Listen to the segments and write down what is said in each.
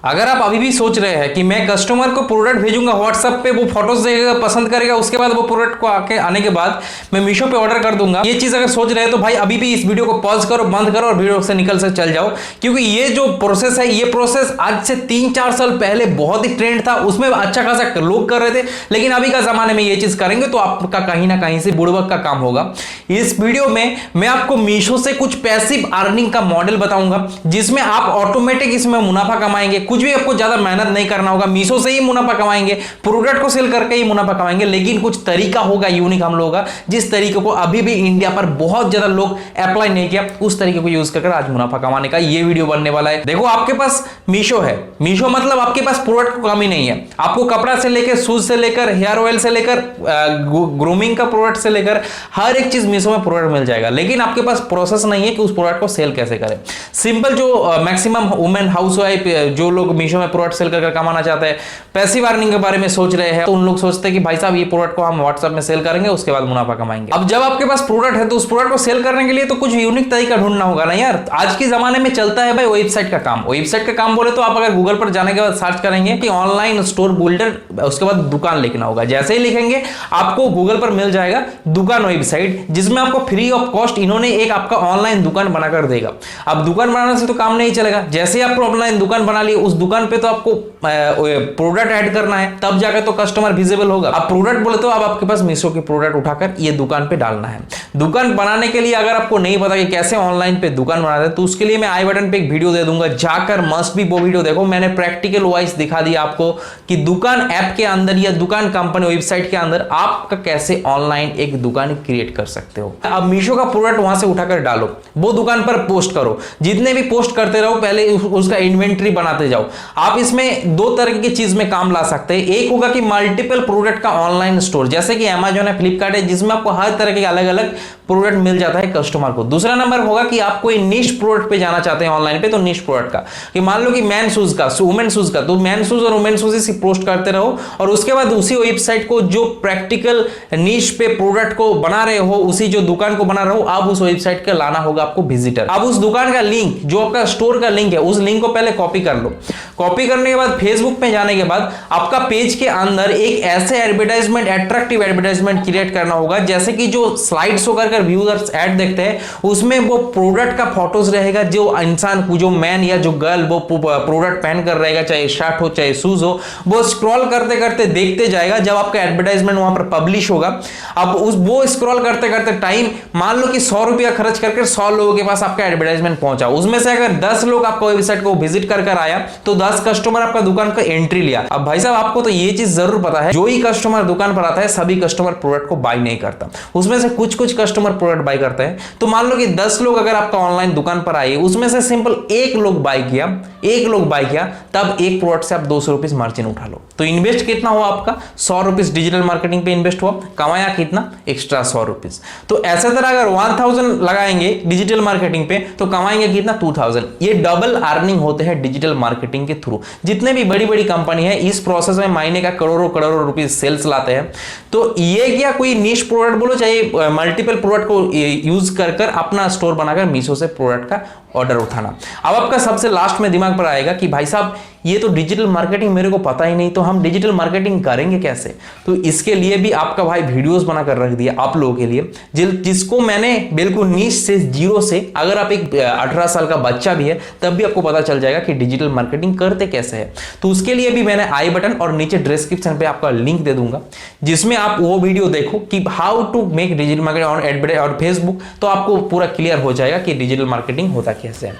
अगर आप अभी भी सोच रहे हैं कि मैं कस्टमर को प्रोडक्ट भेजूंगा व्हाट्सएप पे, वो फोटोज देखेगा, पसंद करेगा, उसके बाद वो प्रोडक्ट को आने के बाद मैं मीशो पे ऑर्डर कर दूंगा, ये चीज अगर सोच रहे हैं तो भाई अभी भी इस वीडियो को पॉज करो, बंद करो और वीडियो से निकल से चल जाओ। क्योंकि ये जो प्रोसेस है, ये प्रोसेस आज से 3-4 साल पहले बहुत ही ट्रेंड था, उसमें अच्छा खासा लोग कर रहे थे, लेकिन अभी का जमाने में ये चीज करेंगे तो आपका कहीं ना कहीं से बुड़बक का काम होगा। इस वीडियो में मैं आपको मीशो से कुछ पैसिव अर्निंग का मॉडल बताऊंगा, जिसमें आप ऑटोमेटिक इसमें मुनाफा कमाएंगे। कुछ भी आपको ज्यादा मेहनत नहीं करना होगा, मीशो से ही मुनाफा कमाएंगे, प्रोडक्ट को सेल करके ही मुनाफा कमाएंगे। लेकिन कुछ तरीका होगा यूनिक हम लोगों का, जिस तरीके को अभी भी इंडिया पर बहुत ज्यादा लोग अप्लाई नहीं किया, उस तरीके को यूज कर आज मुनाफा कमाने का ये वीडियो बनने वाला है। देखो, आपके पास मीशो है, मीशो मतलब आपके पास प्रोडक्ट को कमी नहीं है। आपको कपड़ा से लेकर, शूज से लेकर, हेयर ऑयल से लेकर, ग्रूमिंग का प्रोडक्ट से लेकर हर एक चीज मीशो में प्रोडक्ट मिल जाएगा। लेकिन आपके पास प्रोसेस नहीं है कि उस प्रोडक्ट को सेल कैसे करें। सिंपल जो मैक्सिमम वुमेन हाउसवाइफ जो लोग मीशो में प्रोडक्ट सेल करके कमाना चाहते हैं, पैसिव अर्निंग के बारे में सोच रहे हैं, तो उन लोग सोचते हैं कि भाई साहब ये प्रोडक्ट को हम व्हाट्सएप में सेल करेंगे, उसके बाद मुनाफा कमाएंगे। अब जब आपके पास प्रोडक्ट है तो उस प्रोडक्ट को सेल करने के लिए तो कुछ यूनिक तरीका ढूंढना होगा ना यार। आज के जमाने में चलता है भाई वेबसाइट का काम। वेबसाइट का काम बोले तो आप अगर गूगल पर जाने के बाद सर्च करेंगे कि ऑनलाइन स्टोर बिल्डर, उसके बाद दुकान लिखना होगा। जैसे ही लिखेंगे आपको गूगल पर मिल जाएगा दुकान वेबसाइट, जिसमें आपको फ्री ऑफ कॉस्ट इन्होंने एक आपका ऑनलाइन दुकान बनाकर देगा। अब दुकान बनाने से तो काम नहीं चलेगा। जैसे आप ऑनलाइन दुकान बना लिए, उस दुकान पे तो आपको प्रोडक्ट ऐड करना है, तब जाकर तो कस्टमर विजिबल होगा। अब प्रोडक्ट बोले तो अब आपके पास मीशो के प्रोडक्ट उठाकर ये दुकान पे डालना है। दुकान बनाने के लिए अगर आपको नहीं पता कि कैसे ऑनलाइन पे दुकान बनाते हैं, तो उसके लिए मैं आई बटन पे एक वीडियो दे दूंगा, जाकर मस्ट भी वो वीडियो देखो। मैंने प्रैक्टिकल वाइज दिखा दिया आपको कि दुकान ऐप के अंदर या दुकान कंपनी वेबसाइट के अंदर आपका कैसे ऑनलाइन एक दुकान क्रिएट कर सकते हो। अब मीशो का प्रोडक्ट वहां से उठाकर डालो, वो दुकान पर पोस्ट करो। जितने भी पोस्ट करते रहो, पहले उसका इन्वेंट्री बनाते जाओ। आप इसमें दो तरह की चीज में काम ला सकते हैं। एक होगा कि मल्टीपल प्रोडक्ट का ऑनलाइन स्टोर, जैसे कि अमेजॉन है, फ्लिपकार्ट है, जिसमें आपको हर तरह के अलग अलग प्रोडक्ट मिल जाता है कस्टमर को। दूसरा नंबर होगा कि आप कोई निश प्रोडक्ट पे जाना चाहते हैं ऑनलाइन पे, तो निश प्रोडक्ट का, कि मान लो कि मैन शूज का, वुमेन शूज का, तो मैन शूज और वुमेन शूज ही पोस्ट करते रहो, और उसके बाद उसी वेबसाइट को जो प्रैक्टिकल निश पे प्रोडक्ट को बना रहे हो, उसी जो दुकान को बना रहे हो, अब उस वेबसाइट का लाना होगा आपको विजिटर। अब उस दुकान का लिंक, जो आपका स्टोर का लिंक है, उस लिंक को पहले कॉपी कर लो। कॉपी करने के बाद फेसबुक पे जाने के बाद आपका पेज के अंदर एक ऐसे एडवर्टाइजमेंट, अट्रैक्टिव एडवर्टाइजमेंट क्रिएट करना होगा, जैसे कि जो स्लाइड शो कर व्यूअर्स ऐड देखते हैं, उसमें वो प्रोडक्ट का फोटोज रहेगा, जो इंसान, जो मैन या जो गर्ल वो प्रोडक्ट पहन कर रहेगा, चाहे शर्ट हो चाहे शूज हो, वो स्क्रॉल करते करते देखते जाएगा। जब आपका एडवर्टाइजमेंट वहां पर पब्लिश होगा, अब वो स्क्रॉल करते करते टाइम, मान लो कि 100 रुपया खर्च करके 100 लोगों के पास आपका एडवर्टाइजमेंट पहुंचा। उसमें से अगर 10 लोग आपका वेबसाइट को विजिट कर आया, तो 10 कस्टमर आपका दुकान का एंट्री लिया। अब भाई साहब, आपको तो ये चीज जरूर पता है, जो ही कस्टमर दुकान पर आता है, सभी कस्टमर प्रोडक्ट को बाय नहीं करता। उसमें से कुछ कुछ कस्टमर प्रोडक्ट बाय करते हैं। तो मान लो कि 10 लोग अगर आपका ऑनलाइन दुकान पर आए, उसमें से सिंपल एक लोग बाय किया, तब एक प्रोडक्ट से आप 200 रुपीज मार्जिन उठा लो। तो इन्वेस्ट कितना हुआ आपका? 100 रुपीज डिजिटल मार्केटिंग पे इन्वेस्ट हुआ, कमाया कितना? Extra 100 rupees. तो ऐसे तरह अगर 1000 लगाएंगे डिजिटल मार्केटिंग पे, तो कमाएंगे कितना? 2000। ये डबल अर्निंग होते हैं डिजिटल मार्केटिंग के थ्रू। जितने भी बड़ी बड़ी कंपनी है, इस प्रोसेस में महीने का करोड़ों करोड़ों रुपीज सेल्स लाते हैं। तो ये क्या कोई निश प्रोडक्ट बोलो, चाहे मल्टीपल प्रोडक्ट को यूज कर अपना स्टोर बनाकर मीशो से प्रोडक्ट का ऑर्डर उठाना। अब आपका सबसे लास्ट में दिमाग पर आएगा कि भाई साहब, ये तो डिजिटल मार्केटिंग मेरे को पता ही नहीं, तो हम डिजिटल मार्केटिंग करेंगे कैसे? तो इसके लिए भी आपका भाई वीडियोस बनाकर रख दिया आप लोगों के लिए, जिसको मैंने बिल्कुल नीच से, जीरो से, अगर आप एक 18 साल का बच्चा भी है तब भी आपको पता चल जाएगा कि डिजिटल मार्केटिंग करते कैसे है। तो उसके लिए भी मैंने आई बटन और नीचे डिस्क्रिप्शन पे आपका लिंक दे दूंगा, जिसमें आप वो वीडियो देखो कि how to make digital marketing on advertise और फेसबुक, तो आपको पूरा क्लियर हो जाएगा कि डिजिटल मार्केटिंग होता कैसे है।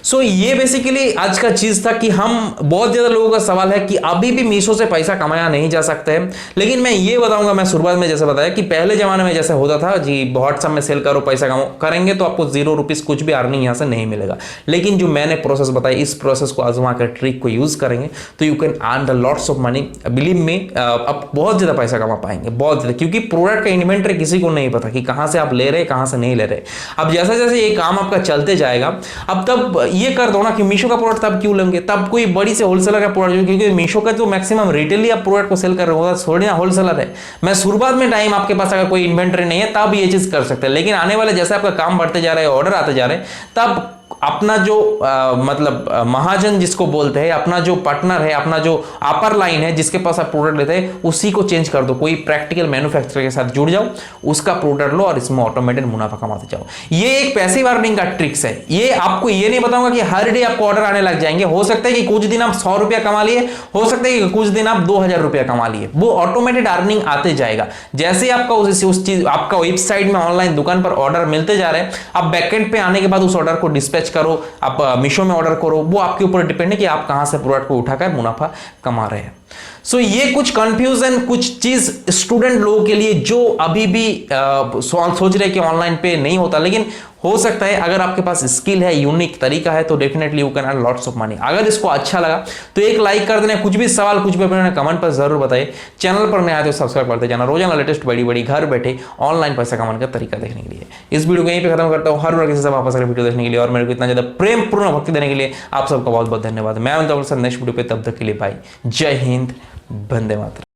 सो ये बेसिकली आज का चीज था कि हम, बहुत ज्यादा लोगों का सवाल है कि अभी भी मीशो से पैसा कमाया नहीं जा सकता है। लेकिन मैं ये बताऊंगा, मैं शुरुआत में जैसे बताया कि पहले जमाने में जैसे होता था जी, व्हाट्सएप में सेल करो, पैसा करेंगे तो आपको 0 रुपीज कुछ भी अर्निंग यहां से नहीं मिलेगा। लेकिन जो मैंने प्रोसेस बताई, इस प्रोसेस को आजमा कर, ट्रिक को यूज करेंगे तो you can earn the lots of money. Believe में आप बहुत ज्यादा पैसा कमा पाएंगे, बहुत ज्यादा, क्योंकि प्रोडक्ट का इन्वेंटरी किसी को नहीं पता कि कहां से आप ले रहे, कहां से नहीं ले रहे। अब जैसे जैसे ये काम आपका चलते जाएगा, अब तब ये कर दो ना कि मीशो का प्रोडक्ट तब क्यों लेंगे, तब कोई बड़ी से होलसेलर का प्रोडक्ट, क्योंकि मीशो का जो मैक्सिमम रिटेल आप प्रोडक्ट को सेल कर रहे हो, थोड़ी ना होलसेलर है। मैं शुरुआत में टाइम आपके पास अगर कोई इन्वेंटरी नहीं है तब ये चीज कर सकते हैं, लेकिन आने वाले जैसे आपका काम बढ़ते जा रहे हैं, ऑर्डर आते जा रहे हैं, तब अपना जो मतलब महाजन जिसको बोलते हैं, अपना जो पार्टनर है, अपना जो अपर लाइन है जिसके पास आप प्रोडक्ट लेते हैं, उसी को चेंज कर दो। कोई प्रैक्टिकल मैन्युफैक्चरर के साथ जुड़ जाओ, उसका प्रोडक्ट लो और इसमें ऑटोमेटेड मुनाफा कमाते जाओ। ये एक पैसिव अर्निंग का ट्रिक्स है। ये आपको ये नहीं बताऊंगा कि हर डे आपको ऑर्डर आने लग जाएंगे। हो सकता है कि कुछ दिन आप 100 रुपया कमा लिए, हो सकता है कि कुछ दिन आप 2000 रुपया कमा लिए। वो ऑटोमेटेड अर्निंग आते जाएगा। जैसे आपका उस चीज आपका वेबसाइट में ऑनलाइन दुकान पर ऑर्डर मिलते जा रहे हैं, आप बैकएंड पे आने के बाद उस ऑर्डर को डिस्पैच करो, आप मीशो में ऑर्डर करो, वो आपके ऊपर डिपेंड है कि आप कहां से प्रोडक्ट को उठाकर मुनाफा कमा रहे हैं। सो ये कुछ कंफ्यूजन, कुछ चीज स्टूडेंट लोगों के लिए जो अभी भी सोच रहे कि ऑनलाइन पे नहीं होता, लेकिन हो सकता है अगर आपके पास स्किल है, यूनिक तरीका है, तो definitely you can earn lots of money. अगर इसको अच्छा लगा तो एक लाइक कर देना। कुछ भी सवाल, कुछ भी अपने कमेंट पर जरूर बताइए। चैनल पर नए आते हो सब्सक्राइब करते जाना, रोजाना लेटेस्ट बड़ी बड़ी घर बैठे ऑनलाइन पैसा कमाने का तरीका देखने के लिए। इस वीडियो को यहीं पे खत्म करता हूँ। हर वर्ग से वापस वीडियो देखने के लिए और मेरे को इतना ज्यादा प्रेम पूर्ण भक्ति देने के लिए आप सबका बहुत बहुत धन्यवाद। मैं नेक्स्ट वीडियो पे, तब तक के लिए भाई जय हिंद, वंदे मातरम।